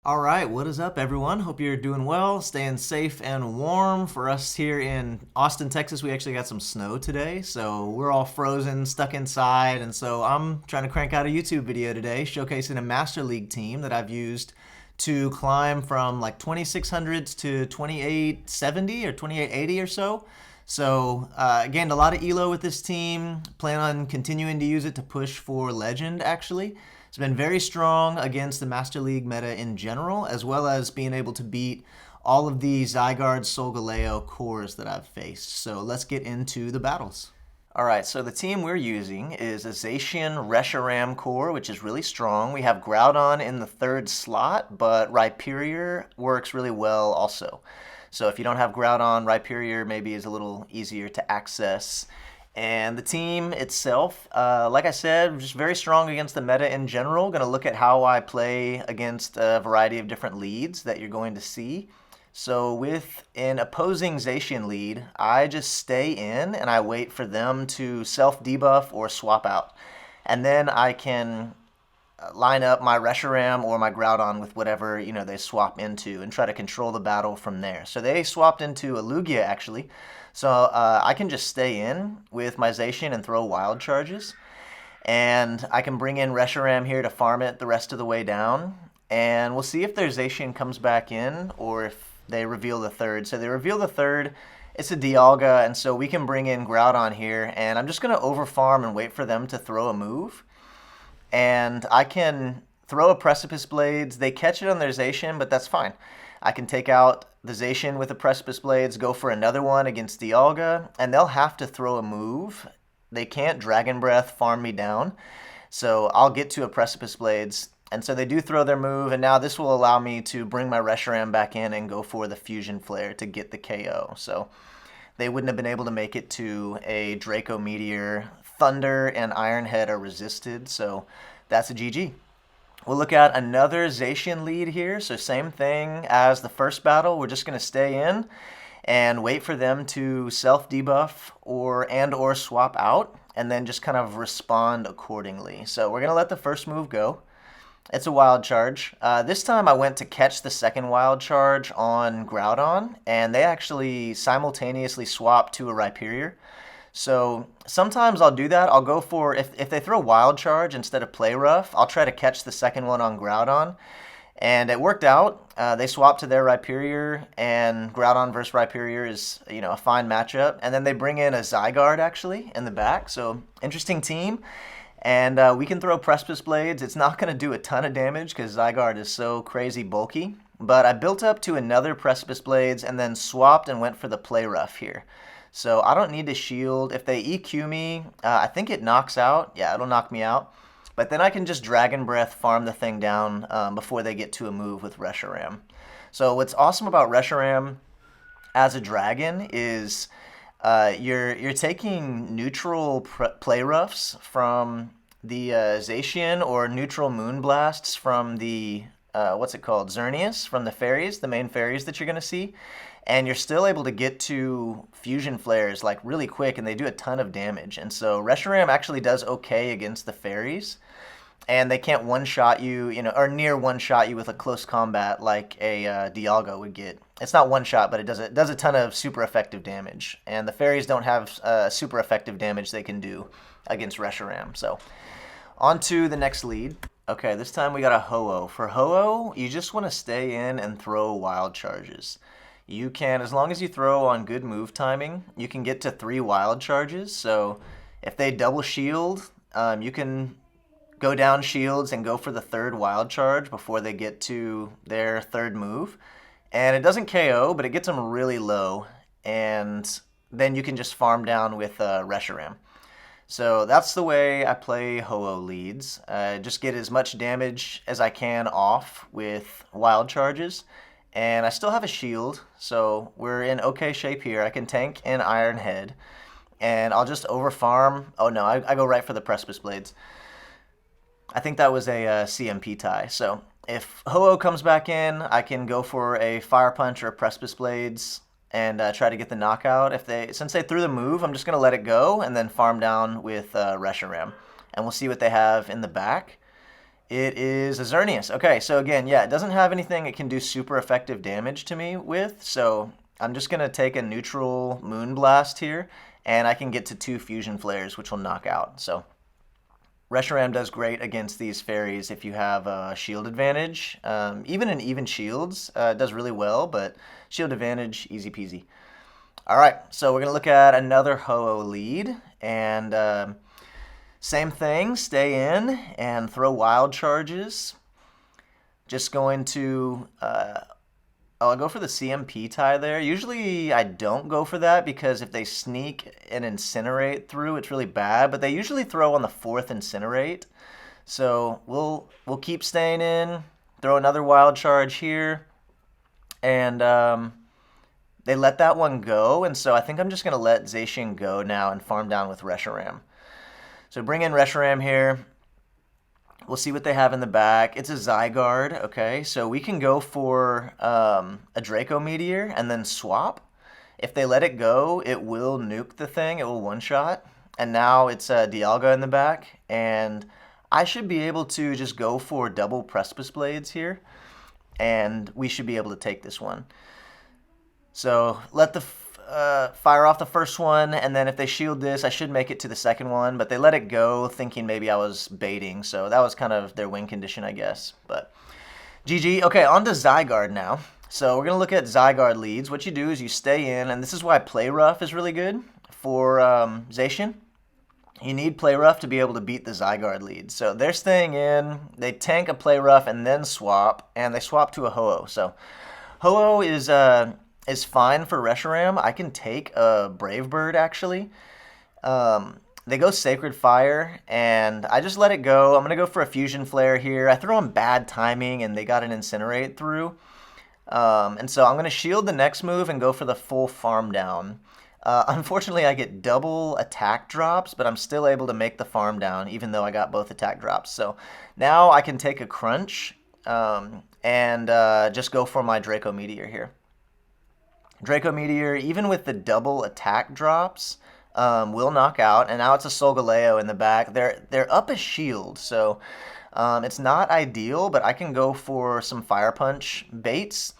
All right, what is up, everyone? Hope you're doing well, staying safe and warm. For us here in Austin, Texas, we actually got some snow today, so we're all frozen, stuck inside. And so I'm trying to crank out a YouTube video today showcasing a Master League team that I've used to climb from like 2600s to 2870 or 2880 or so. So gained a lot of elo with this team. Plan on continuing to use it to push for Legend, actually. It's been very strong against the Master League meta in general, as well as being able to beat all of the Zygarde Solgaleo cores that I've faced. So let's get into the battles. All right, so the team we're using is a Zacian Reshiram core, which is really strong. We have Groudon in the third slot, but Rhyperior works really well also. So if you don't have Groudon, Rhyperior maybe is a little easier to access. And the team itself, like I said, just very strong against the meta in general. Going to look at how I play against a variety of different leads that you're going to see. So with an opposing Zacian lead, I just stay in and I wait for them to self-debuff or swap out. And then I can line up my Reshiram or my Groudon with whatever they swap into and try to control the battle from there. So they swapped into a Lugia actually. So I can just stay in with my Zacian and throw wild charges. And I can bring in Reshiram here to farm it the rest of the way down. And we'll see if their Zacian comes back in or if they reveal the third. So they reveal the third. It's a Dialga, and so we can bring in Groudon here. And I'm just going to overfarm and wait for them to throw a move. And I can throw a Precipice Blades. They catch it on their Zacian, but that's fine. I can take out the Zacian with the Precipice Blades, go for another one against Dialga, and they'll have to throw a move. They can't Dragon Breath farm me down, so I'll get to a Precipice Blades. And so they do throw their move, and now this will allow me to bring my Reshiram back in and go for the Fusion Flare to get the KO. So they wouldn't have been able to make it to a Draco Meteor. Thunder and Iron Head are resisted, so that's a GG. We'll look at another Zacian lead here. So same thing as the first battle. We're just going to stay in and wait for them to self-debuff or swap out, and then just kind of respond accordingly. So we're going to let the first move go. It's a wild charge. This time I went to catch the second wild charge on Groudon, and they actually simultaneously swapped to a Rhyperior. So sometimes I'll do that. I'll go for, if they throw Wild Charge instead of Play Rough, I'll try to catch the second one on Groudon. And it worked out. They swapped to their Rhyperior, and Groudon versus Rhyperior is, a fine matchup. And then they bring in a Zygarde, actually, in the back. So interesting team. And we can throw Precipice Blades. It's not going to do a ton of damage because Zygarde is so crazy bulky. But I built up to another Precipice Blades and then swapped and went for the Play Rough here. So I don't need to shield. If they EQ me, I think it knocks out. Yeah, it'll knock me out. But then I can just Dragon Breath farm the thing down before they get to a move with Reshiram. So what's awesome about Reshiram as a dragon is you're taking neutral play roughs from the Zacian or neutral Moonblasts from the, what's it called, Xerneas, from the fairies, the main fairies that you're going to see. And you're still able to get to Fusion Flares like really quick, and they do a ton of damage. And so Reshiram actually does okay against the fairies, and they can't one-shot you, or near one-shot you with a close combat like a Dialga would get. It's not one-shot, but it does a ton of super effective damage. And the fairies don't have super effective damage they can do against Reshiram. So on to the next lead. Okay, this time we got a Ho-Oh. For Ho-Oh, you just want to stay in and throw wild charges. You can, as long as you throw on good move timing, you can get to 3 wild charges. So if they double shield, you can go down shields and go for the third wild charge before they get to their third move. And it doesn't KO, but it gets them really low. And then you can just farm down with Reshiram. So that's the way I play Ho-Oh leads. Just get as much damage as I can off with wild charges. And I still have a shield, so we're in okay shape here. I can tank an Iron Head, and I'll just overfarm. Oh no, I go right for the Precipice Blades. I think that was a CMP tie. So if Ho-Oh comes back in, I can go for a Fire Punch or a Precipice Blades and try to get the knockout. Since they threw the move, I'm just going to let it go and then farm down with Reshiram. And we'll see what they have in the back. It is a Xerneas. Okay, so again, yeah, it doesn't have anything it can do super effective damage to me with, so I'm just going to take a neutral Moonblast here, and I can get to 2 Fusion Flares, which will knock out. So Reshiram does great against these fairies if you have a shield advantage. Even in even shields, it does really well, but shield advantage, easy peasy. All right, so we're going to look at another Ho-Oh lead, and same thing, stay in and throw wild charges. Just going to, I'll go for the CMP tie there. Usually I don't go for that because if they sneak and incinerate through, it's really bad. But they usually throw on the 4th incinerate. So we'll keep staying in, throw another wild charge here. And they let that one go. And so I think I'm just going to let Zacian go now and farm down with Reshiram. So bring in Reshiram here. We'll see what they have in the back. It's a Zygarde, okay? So we can go for a Draco Meteor and then swap. If they let it go, it will nuke the thing. It will one-shot. And now it's a Dialga in the back. And I should be able to just go for double Precipice Blades here. And we should be able to take this one. So let the fire off the first one, and then if they shield this, I should make it to the second one, but they let it go thinking maybe I was baiting, so that was kind of their win condition, I guess. But GG. Okay, on to Zygarde now. So we're going to look at Zygarde leads. What you do is you stay in, and this is why Play Rough is really good for Zacian. You need Play Rough to be able to beat the Zygarde lead. So they're staying in, they tank a Play Rough and then swap, and they swap to a Ho-Oh. So Ho-Oh is fine for Reshiram. I can take a Brave Bird, actually. They go Sacred Fire, and I just let it go. I'm going to go for a Fusion Flare here. I throw on bad timing, and they got an Incinerate through. And so I'm going to shield the next move and go for the full farm down. Unfortunately, I get double attack drops, but I'm still able to make the farm down, even though I got both attack drops. So now I can take a Crunch and just go for my Draco Meteor here. Draco Meteor, even with the double attack drops, will knock out. And now it's a Solgaleo in the back. They're up a shield, so it's not ideal, but I can go for some Fire Punch baits.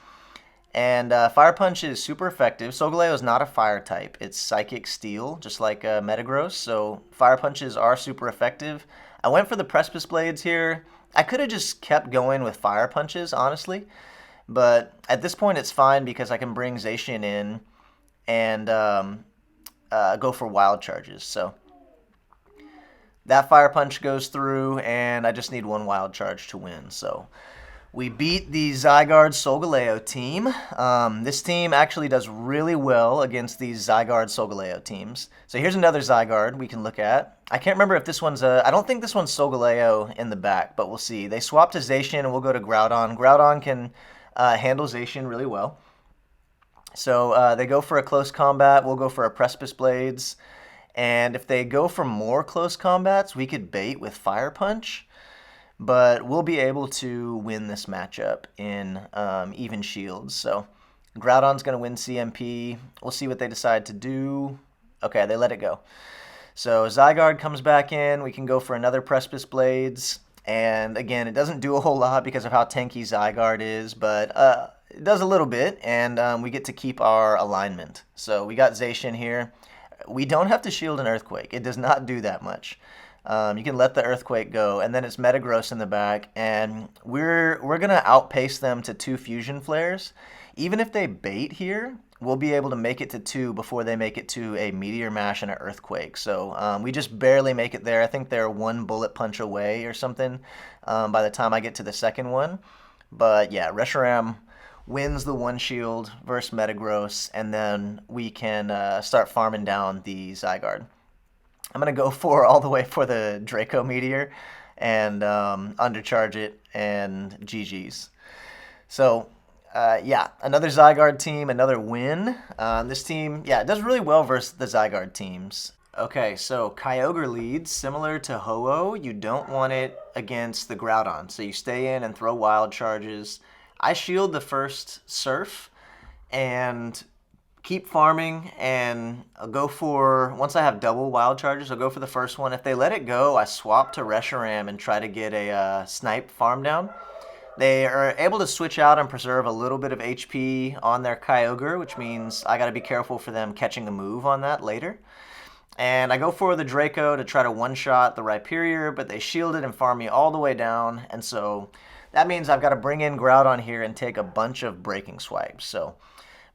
And Fire Punch is super effective. Solgaleo is not a fire type. It's Psychic Steel, just like Metagross. So Fire Punches are super effective. I went for the Precipice Blades here. I could have just kept going with Fire Punches, honestly. But at this point, it's fine because I can bring Zacian in and go for Wild Charges. So that Fire Punch goes through, and I just need one Wild Charge to win. So we beat the Zygarde Solgaleo team. This team actually does really well against these Zygarde Solgaleo teams. So here's another Zygarde we can look at. I can't remember if this one's I don't think this one's Solgaleo in the back, but we'll see. They swap to Zacian, and we'll go to Groudon. Groudon can handle Zacian really well. So they go for a close combat. We'll go for a Precipice Blades. And if they go for more close combats, we could bait with Fire Punch. But we'll be able to win this matchup in even shields. So Groudon's going to win CMP. We'll see what they decide to do. Okay, they let it go. So Zygarde comes back in. We can go for another Precipice Blades. And again, it doesn't do a whole lot because of how tanky Zygarde is, but it does a little bit, and we get to keep our alignment. So we got Zacian here. We don't have to shield an Earthquake. It does not do that much. You can let the Earthquake go, and then it's Metagross in the back, and we're going to outpace them to 2 Fusion Flares. Even if they bait here, we'll be able to make it to 2 before they make it to a Meteor Mash and an Earthquake. So we just barely make it there. I think they're 1 Bullet Punch away or something by the time I get to the second one. But yeah, Reshiram wins the 1 shield versus Metagross, and then we can start farming down the Zygarde. I'm going to go for all the way for the Draco Meteor and undercharge it and GG's. So yeah, another Zygarde team, another win. This team, yeah, it does really well versus the Zygarde teams. Okay, so Kyogre leads, similar to Ho-Oh. You don't want it against the Groudon, so you stay in and throw wild charges. I shield the first Surf, and keep farming, and I'll go for, once I have double wild charges, I'll go for the first one. If they let it go, I swap to Reshiram and try to get a snipe farm down. They are able to switch out and preserve a little bit of HP on their Kyogre, which means I got to be careful for them catching a move on that later. And I go for the Draco to try to one-shot the Rhyperior, but they shield it and farm me all the way down. And so that means I've got to bring in Groudon here and take a bunch of Breaking Swipes. So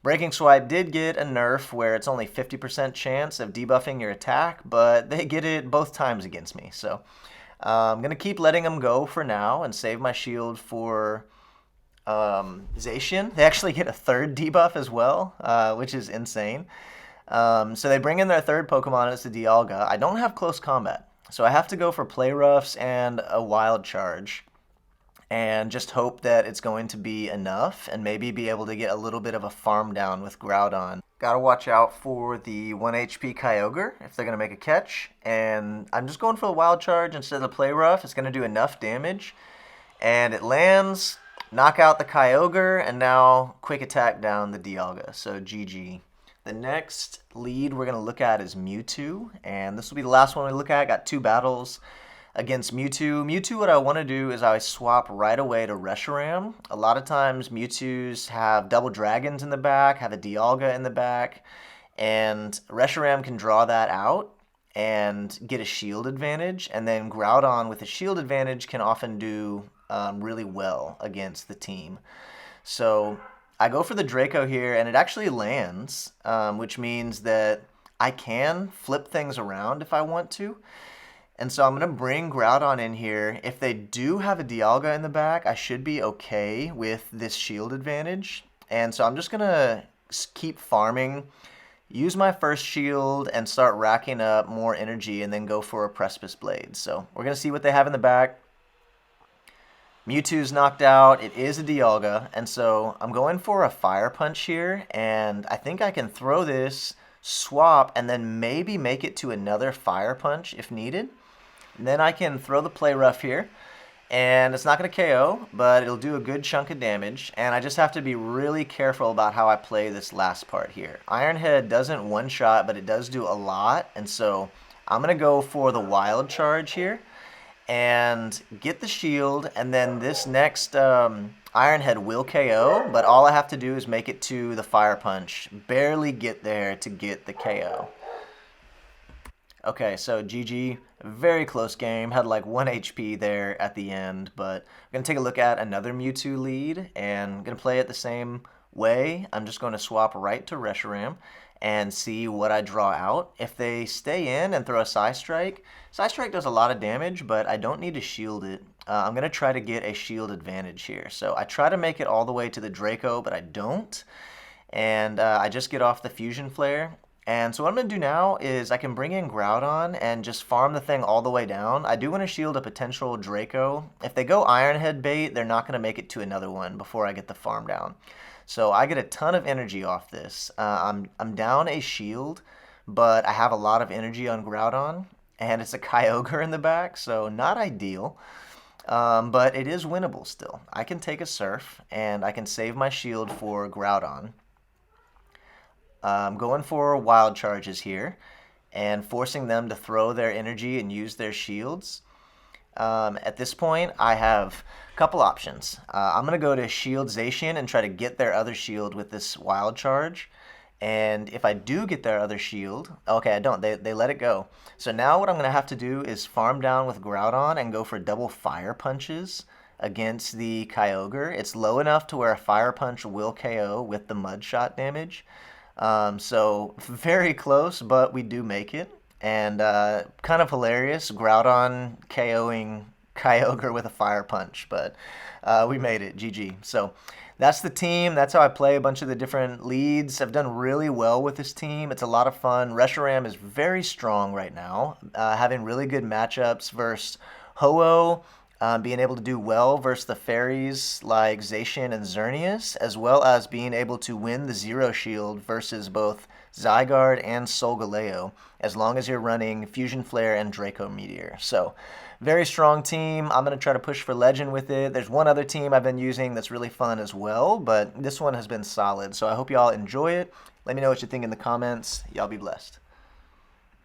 Breaking Swipe did get a nerf where it's only 50% chance of debuffing your attack, but they get it both times against me. So I'm going to keep letting them go for now and save my shield for Zacian. They actually get a third debuff as well, which is insane. So they bring in their third Pokemon, it's the Dialga. I don't have close combat, so I have to go for Play Roughs and a Wild Charge, and just hope that it's going to be enough, and maybe be able to get a little bit of a farm down with Groudon. Gotta watch out for the 1 HP Kyogre if they're gonna make a catch, and I'm just going for the Wild Charge instead of the Play Rough. It's gonna do enough damage, and it lands, knock out the Kyogre, and now quick attack down the Dialga, so GG. The next lead we're going to look at is Mewtwo, and this will be the last one we look at. Got 2 battles against Mewtwo. Mewtwo, what I want to do is I swap right away to Reshiram. A lot of times Mewtwo's have double dragons in the back, have a Dialga in the back, and Reshiram can draw that out and get a shield advantage, and then Groudon with a shield advantage can often do really well against the team. So I go for the Draco here, and it actually lands, which means that I can flip things around if I want to. And so I'm going to bring Groudon in here. If they do have a Dialga in the back, I should be okay with this shield advantage. And so I'm just going to keep farming, use my first shield, and start racking up more energy, and then go for a Precipice Blade. So we're going to see what they have in the back. Mewtwo's knocked out. It is a Dialga, and so I'm going for a Fire Punch here, and I think I can throw this, swap, and then maybe make it to another Fire Punch if needed. And then I can throw the Play Rough here, and it's not going to KO, but it'll do a good chunk of damage, and I just have to be really careful about how I play this last part here. Iron Head doesn't one-shot, but it does do a lot, and so I'm going to go for the Wild Charge here and get the shield, and then this next Iron Head will KO, but all I have to do is make it to the Fire Punch. Barely get there to get the KO. Okay, so GG, very close game, had like 1 HP there at the end, but I'm going to take a look at another Mewtwo lead, and I'm going to play it the same way. I'm just going to swap right to Reshiram and see what I draw out. If they stay in and throw a Psystrike, Psystrike does a lot of damage, but I don't need to shield it. I'm going to try to get a shield advantage here. So I try to make it all the way to the Draco, but I don't. And I just get off the Fusion Flare. And so what I'm going to do now is I can bring in Groudon and just farm the thing all the way down. I do want to shield a potential Draco. If they go Iron Head bait, they're not going to make it to another one before I get the farm down. So I get a ton of energy off this. I'm down a shield, but I have a lot of energy on Groudon, and it's a Kyogre in the back, so not ideal. But it is winnable still. I can take a Surf, and I can save my shield for Groudon. I'm going for Wild Charges here, and forcing them to throw their energy and use their shields. At this point, I have a couple options. I'm going to go to Shield Zacian and try to get their other shield with this Wild Charge. And if I do get their other shield, okay, I don't. They let it go. So now what I'm going to have to do is farm down with Groudon and go for double Fire Punches against the Kyogre. It's low enough to where a Fire Punch will KO with the Mud Shot damage. So very close, but we do make it. And kind of hilarious, Groudon KOing Kyogre with a Fire Punch, but we made it, GG. So that's the team. That's how I play a bunch of the different leads. I've done really well with this team. It's a lot of fun. Reshiram is very strong right now, having really good matchups versus Ho-Oh, being able to do well versus the fairies like Zacian and Xerneas, as well as being able to win the Zero Shield versus both Zygarde, and Solgaleo, as long as you're running Fusion Flare and Draco Meteor. So, very strong team. I'm going to try to push for Legend with it. There's one other team I've been using that's really fun as well, but this one has been solid. So I hope y'all enjoy it. Let me know what you think in the comments. Y'all be blessed.